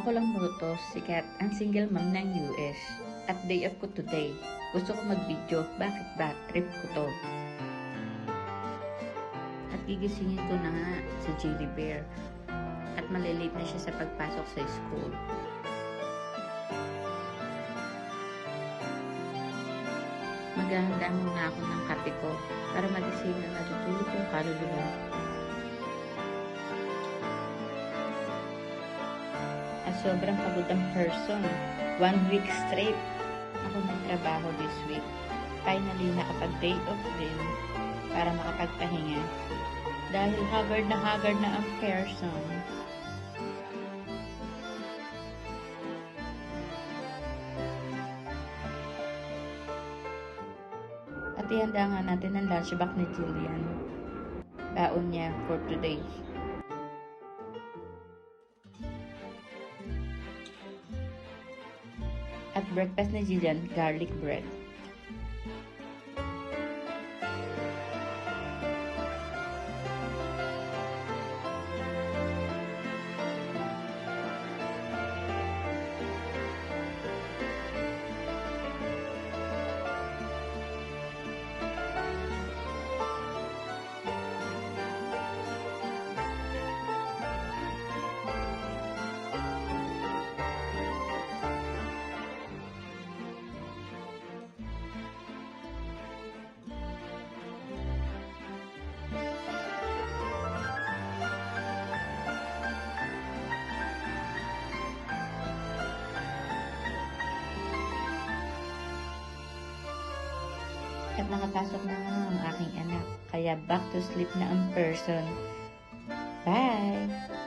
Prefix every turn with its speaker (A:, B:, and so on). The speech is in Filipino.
A: Ako lang Bruto, sikat, ang single mom ng US. At day off ko today. Gusto ko mag-video, bakit ba? Trip ko to. At gigisingin ko na nga si Jelly Bear. At malilate na siya sa pagpasok sa school. Maghahanda muna ako ng kape ko para magising na natutulog kong kaluluwa. At sobrang pagod ang person. 1 week straight ako nagtrabaho this week. Finally, nakapag-day off din para makapagpahinga. Dahil haggard na ang person. At ihanda nga natin ang lunchbox ni Jillian. Baon niya for today. At breakfast ni Jillian, garlic bread. At nakapasok na nga ang aking anak. Kaya back to sleep na ang person. Bye!